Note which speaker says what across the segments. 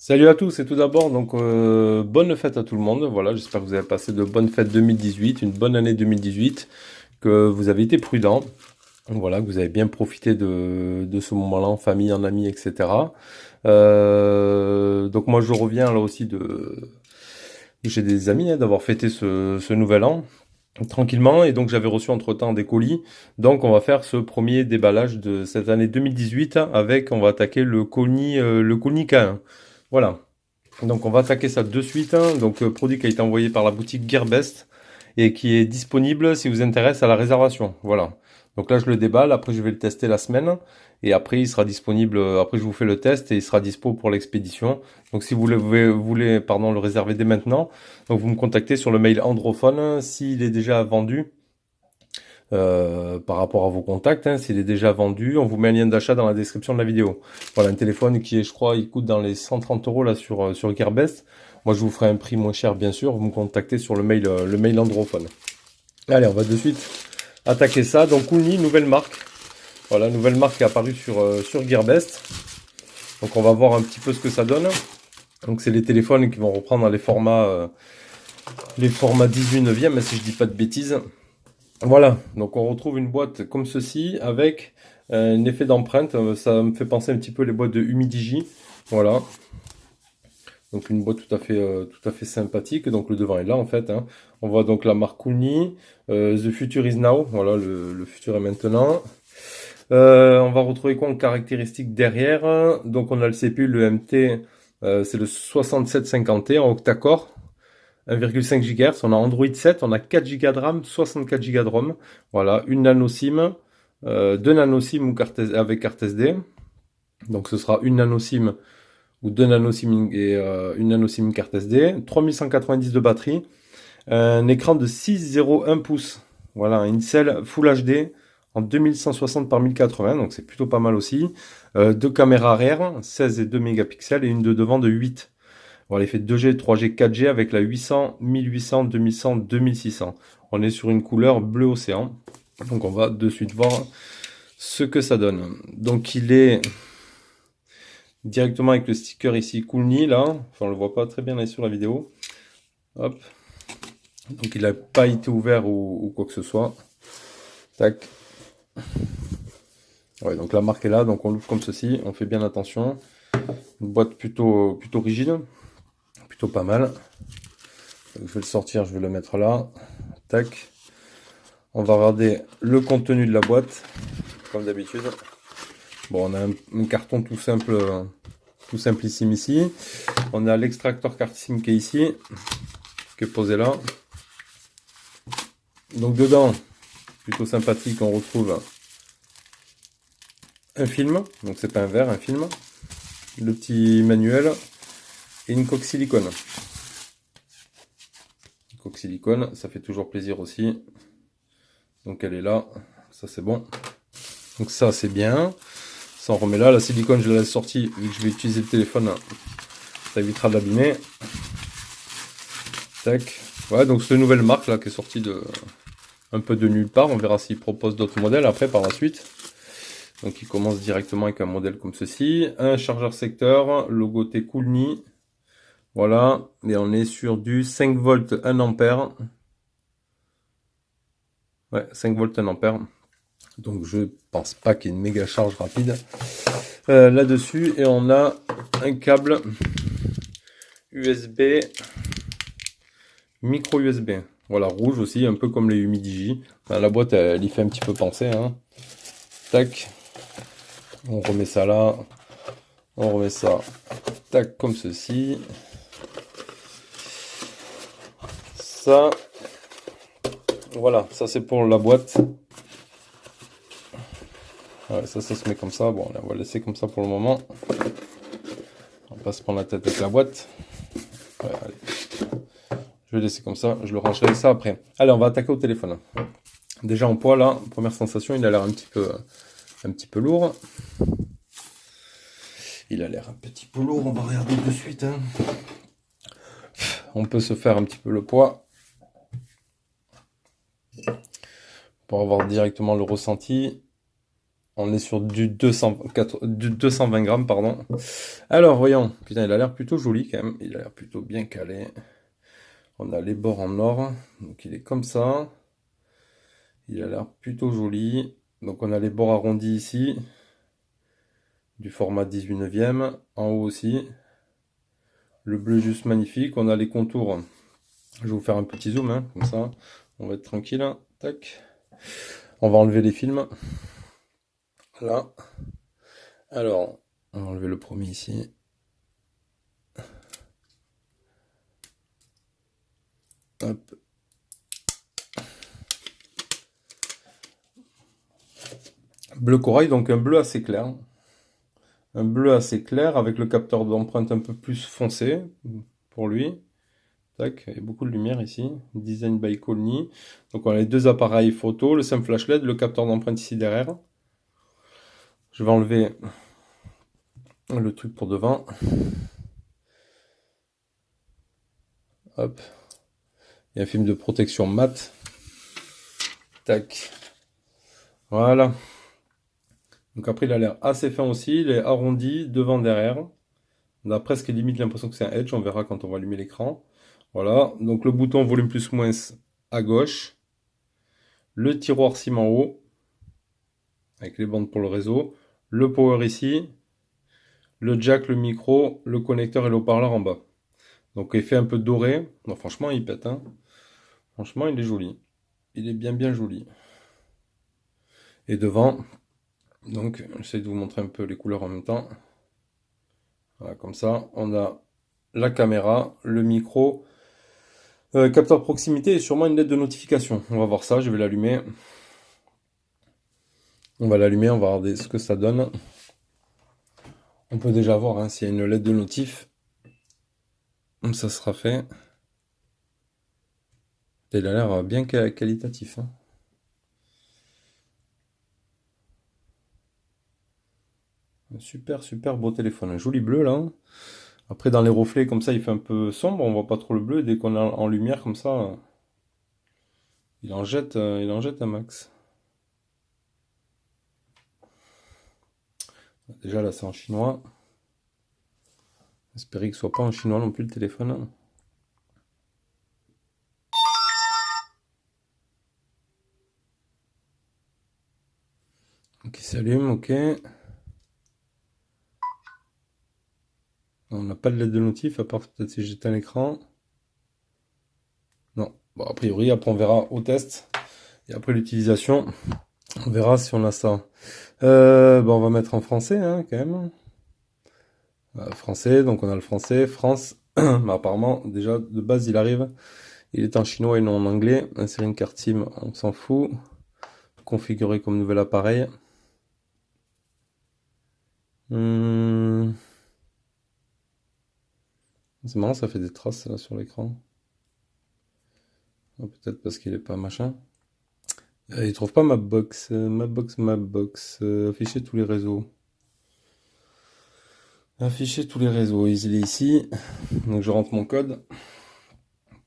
Speaker 1: Salut à tous et tout d'abord, donc bonne fête à tout le monde. Voilà, j'espère que vous avez passé de bonnes fêtes 2018, une bonne année 2018, que vous avez été prudents, voilà, que vous avez bien profité de ce moment-là en famille, en amis, etc. Donc moi je reviens là aussi chez des amis d'avoir fêté ce nouvel an tranquillement et donc j'avais reçu entre-temps des colis. Donc on va faire ce premier déballage de cette année 2018 avec, on va attaquer le colis K1. Voilà. Donc on va attaquer ça de suite, hein. Donc produit qui a été envoyé par la boutique Gearbest et qui est disponible si vous intéresse à la réservation. Voilà. Donc là je le déballe, après je vais le tester la semaine et après il sera disponible, après je vous fais le test et il sera dispo pour l'expédition. Donc si vous voulez, pardon, le réserver dès maintenant, donc vous me contactez sur le mail Androphone s'il est déjà vendu. Par rapport à vos contacts, hein, s'il est déjà vendu, on vous met un lien d'achat dans la description de la vidéo. Voilà, un téléphone qui est, je crois, il coûte dans les 130 euros là sur Gearbest. Moi, je vous ferai un prix moins cher, bien sûr. Vous me contactez sur le mail Androphone. Allez, on va de suite attaquer ça. Donc, Koulni, nouvelle marque. Voilà, nouvelle marque qui est apparue sur Gearbest. Donc, on va voir un petit peu ce que ça donne. Donc, c'est les téléphones qui vont reprendre les formats 18 neuvième, même si je dis pas de bêtises. Voilà, donc on retrouve une boîte comme ceci avec un effet d'empreinte. Ça me fait penser un petit peu les boîtes de Humidigi. Voilà, donc une boîte tout à fait sympathique. Donc le devant est là en fait, hein. On voit donc la marque Koulni. The Future is Now. Voilà, le futur est maintenant. On va retrouver quoi en caractéristiques derrière? Donc on a le CPU, le MT, c'est le 6750T en octa-core. 1,5 GHz, on a Android 7, on a 4 Go de RAM, 64 Go de ROM, voilà, une nano SIM, 2 nano SIM ou avec carte SD, donc ce sera une nano SIM ou 2 nano SIM et une nano SIM carte SD, 3190 de batterie, un écran de 6,01 pouces, voilà, un Incel Full HD en 2160 par 1080, donc c'est plutôt pas mal aussi, deux caméras arrière, 16 et 2 mégapixels et une de devant de 8. Voilà, il fait 2G, 3G, 4G avec la 800, 1800, 2100, 2600. On est sur une couleur bleu océan. Donc on va de suite voir ce que ça donne. Donc il est directement avec le sticker ici Koulni là. Enfin on le voit pas très bien là sur la vidéo. Hop. Donc il n'a pas été ouvert ou quoi que ce soit. Tac. Ouais, donc la marque est là, donc on l'ouvre comme ceci. On fait bien attention. Une boîte plutôt rigide. Plutôt pas mal. Donc, je vais le sortir, je vais le mettre là. Tac. On va regarder le contenu de la boîte, comme d'habitude. Bon, on a un carton tout simplissime ici. On a l'extracteur carte SIM qui est ici, qui est posé là. Donc dedans, plutôt sympathique, on retrouve un film. Donc c'est pas un verre, un film. Le petit manuel et une coque silicone. Une coque silicone, ça fait toujours plaisir aussi. Donc elle est là, ça c'est bon. Donc ça c'est bien. Ça on remet là, la silicone je la laisse sortie vu que je vais utiliser le téléphone. Ça évitera d'abîmer. Tac. Ouais, donc cette nouvelle marque là qui est sortie un peu de nulle part. On verra s'ils proposent d'autres modèles après par la suite. Donc il commence directement avec un modèle comme ceci. Un chargeur secteur, logo Koulni. Voilà. Et on est sur du 5 volts 1 ampère. Ouais, 5 volts 1 ampère. Donc je pense pas qu'il y ait une méga charge rapide là-dessus. Et on a un câble USB, micro USB. Voilà, rouge aussi, un peu comme les Humidigi. Enfin, la boîte, elle y fait un petit peu penser, hein. Tac. On remet ça là. On remet ça. Tac, comme ceci. Ça. Voilà, ça c'est pour la boîte. Ouais, ça se met comme ça. Bon, on va laisser comme ça pour le moment. On va pas se prendre la tête avec la boîte. Ouais, allez. Je vais laisser comme ça. Je le rangerai ça après. Allez, on va attaquer au téléphone. Déjà en poids là, première sensation, il a l'air un petit peu lourd. Il a l'air un petit peu lourd, on va regarder de suite, hein. On peut se faire un petit peu le poids pour avoir directement le ressenti. On est sur du 220 grammes, pardon. Alors, voyons. Putain, il a l'air plutôt joli quand même. Il a l'air plutôt bien calé. On a les bords en or. Donc, il est comme ça. Il a l'air plutôt joli. Donc, on a les bords arrondis ici. Du format 18 neuvième. En haut aussi. Le bleu juste magnifique. On a les contours. Je vais vous faire un petit zoom, hein, comme ça. On va être tranquille. Hein. Tac. On va enlever les films. Là. Alors, on va enlever le premier ici. Hop. Bleu corail, donc un bleu assez clair. Un bleu assez clair avec le capteur d'empreinte un peu plus foncé pour lui. Tac, il y a beaucoup de lumière ici. Design by Colny. Donc on a les deux appareils photo, le simple flash LED, le capteur d'empreinte ici derrière. Je vais enlever le truc pour devant. Hop. Il y a un film de protection mat. Tac. Voilà. Donc après il a l'air assez fin aussi. Il est arrondi devant derrière. On a presque limite l'impression que c'est un Edge. On verra quand on va allumer l'écran. Voilà. Donc le bouton volume plus moins à gauche. Le tiroir SIM en haut. Avec les bandes pour le réseau. Le power ici. Le jack, le micro, le connecteur et le haut-parleur en bas. Donc effet un peu doré. Non, franchement, il pète. Hein. Franchement, il est joli. Il est bien joli. Et devant, donc j'essaie de vous montrer un peu les couleurs en même temps. Voilà, comme ça, on a la caméra, le micro, capteur proximité et sûrement une LED de notification. On va voir ça, je vais l'allumer. On va l'allumer, on va regarder ce que ça donne. On peut déjà voir hein, s'il y a une LED de notif. Ça sera fait. Il a l'air bien qualitatif. Hein. Un super beau téléphone. Un joli bleu là. Après dans les reflets comme ça il fait un peu sombre, on voit pas trop le bleu. Dès qu'on est en lumière comme ça, il en jette un max. Déjà là c'est en chinois. J'espère que ce soit pas en chinois non plus le téléphone. Ok, il s'allume, ok. On n'a pas de LED de notif, à part peut-être si j'éteins l'écran. Non. Bon, a priori, après on verra au test. Et après l'utilisation, on verra si on a ça. Bon, on va mettre en français, hein, quand même. Français, donc on a le français, France. Mais apparemment, déjà, de base, il arrive. Il est en chinois et non en anglais. Insérer une carte SIM, on s'en fout. Configurer comme nouvel appareil. C'est marrant, ça fait des traces là sur l'écran. Peut-être parce qu'il est pas machin. Il trouve pas Mapbox. Mapbox. Afficher tous les réseaux. Afficher tous les réseaux. Il est ici. Donc je rentre mon code.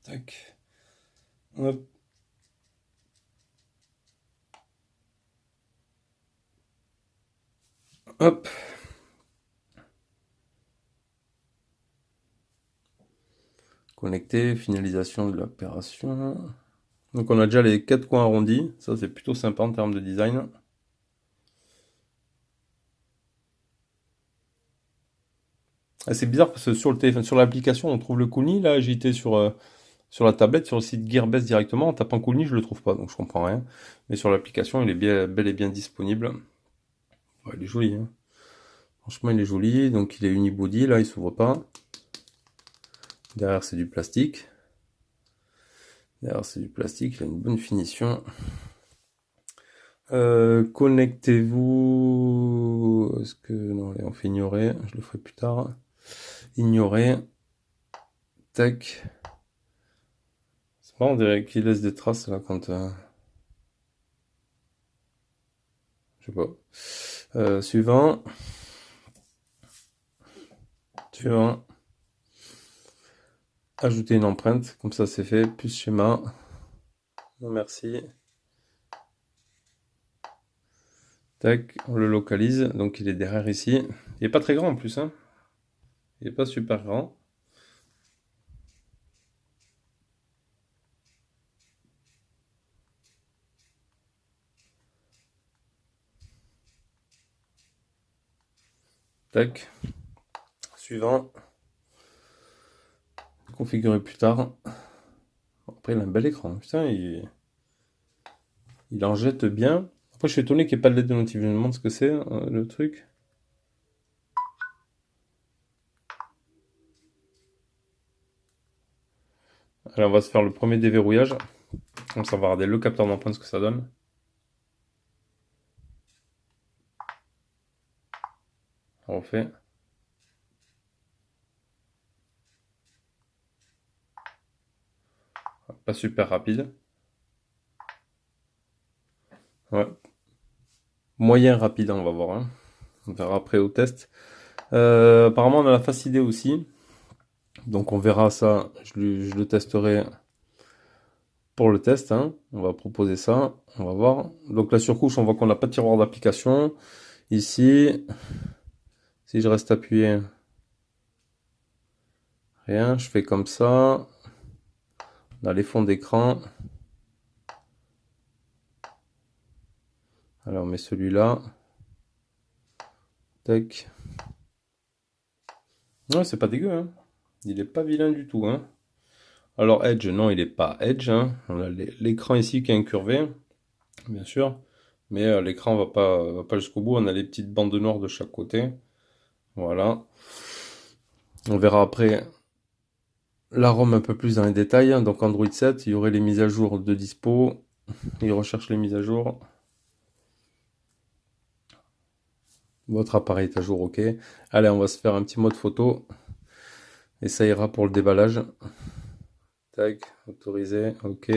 Speaker 1: Tac. Hop. Hop. Connecter. Finalisation de l'opération. Donc on a déjà les 4 coins arrondis. Ça c'est plutôt sympa en termes de design. Ah, c'est bizarre parce que sur le téléphone, sur l'application, on trouve le Kuni. Là, j'étais sur la tablette, sur le site Gearbest directement, en tapant Kuni, je le trouve pas, donc je comprends rien. Mais sur l'application, il est bien, bel et bien disponible. Ouais, il est joli, hein. Franchement, il est joli. Donc, il est unibody, là, il s'ouvre pas. Derrière, c'est du plastique. Derrière, c'est du plastique, il a une bonne finition. Connectez-vous. Est-ce que. Non, allez, on fait ignorer. Je le ferai plus tard. Ignorer. Tac. C'est marrant, on dirait qu'il laisse des traces là quand. Je sais pas. Suivant. Suivant. Ajouter une empreinte, comme ça c'est fait, plus schéma. Non, merci. Tac, on le localise. Donc il est derrière ici. Il n'est pas très grand en plus, hein. Il n'est pas super grand. Tac. Suivant. Configurer plus tard. Après, il a un bel écran. Putain, il en jette bien. Après, je suis étonné qu'il n'y ait pas de LED de notif. Je me demande ce que c'est, le truc. Allez, on va se faire le premier déverrouillage. Comme ça, on va regarder le capteur d'empreinte, ce que ça donne. On refait. Pas super rapide. Ouais. Moyen rapide, on va voir, hein. On verra après au test. Apparemment, on a la face ID aussi. Donc, on verra ça. Je le testerai pour le test, hein. On va proposer ça. On va voir. Donc, la surcouche, on voit qu'on n'a pas de tiroir d'application. Ici, si je reste appuyé, rien. Je fais comme ça. On a les fonds d'écran. Alors, on met celui-là. Tac. Ouais, c'est pas dégueu, hein. Il est pas vilain du tout, hein. Alors, Edge, non, il est pas Edge, hein. On a l'écran ici qui est incurvé, bien sûr. Mais l'écran va pas jusqu'au bout. On a les petites bandes noires de chaque côté. Voilà. On verra après la ROM un peu plus dans les détails. Donc, Android 7, il y aurait les mises à jour de dispo. Il recherche les mises à jour. Votre appareil est à jour, ok. Allez, on va se faire un petit mode photo. Et ça ira pour le déballage. Tac, autorisé, ok.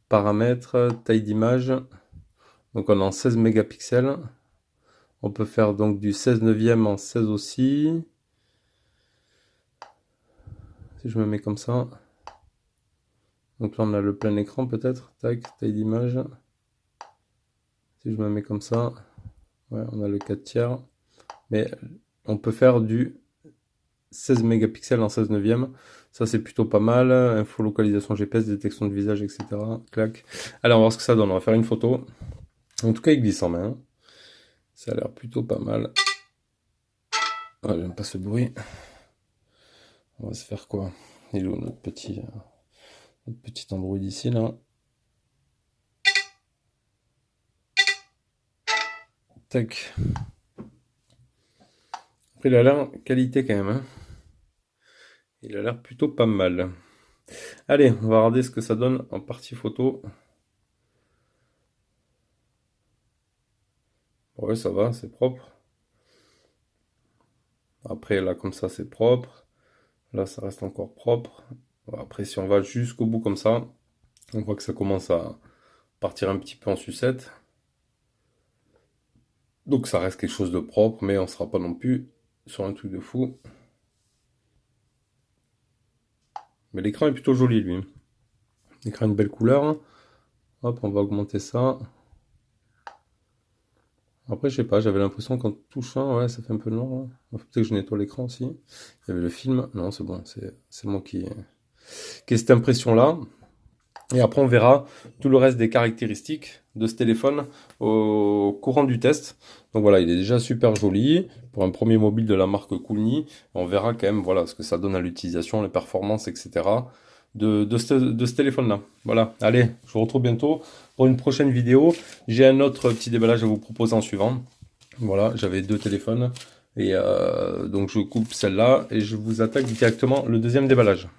Speaker 1: Paramètres, taille d'image. Donc on est en 16 mégapixels. On peut faire donc du 16 neuvième en 16 aussi. Si je me mets comme ça. Donc là on a le plein écran peut-être. Tac, taille d'image. Si je me mets comme ça. Ouais, on a le 4 tiers. Mais on peut faire du 16 mégapixels en 16 neuvième. Ça c'est plutôt pas mal. Info localisation GPS, détection de visage, etc. Clac. Allez, on va voir ce que ça donne. On va faire une photo. En tout cas, il glisse en main. Ça a l'air plutôt pas mal. Ah, j'aime pas ce bruit. On va se faire quoi? Il est où notre petit Android ici, là? Tac. Après, il a l'air qualité quand même, hein. Il a l'air plutôt pas mal. Allez, on va regarder ce que ça donne en partie photo. Ouais, ça va, c'est propre. Après, là, comme ça, c'est propre. Là, ça reste encore propre. Après, si on va jusqu'au bout comme ça, on voit que ça commence à partir un petit peu en sucette. Donc, ça reste quelque chose de propre, mais on sera pas non plus sur un truc de fou. Mais l'écran est plutôt joli, lui. L'écran a une belle couleur. Hop, on va augmenter ça. Après, je sais pas, j'avais l'impression qu'en touchant, ouais, ça fait un peu noir, hein. Peut-être que je nettoie l'écran aussi. Il y avait le film. Non, c'est bon, c'est moi qui ai cette impression-là. Et après, on verra tout le reste des caractéristiques de ce téléphone au courant du test. Donc voilà, il est déjà super joli pour un premier mobile de la marque Coolmi. On verra quand même voilà, ce que ça donne à l'utilisation, les performances, etc. de ce téléphone-là. Voilà, allez, je vous retrouve bientôt pour une prochaine vidéo. J'ai un autre petit déballage à vous proposer en suivant. Voilà, j'avais deux téléphones. Et donc je coupe celle-là et je vous attaque directement le deuxième déballage.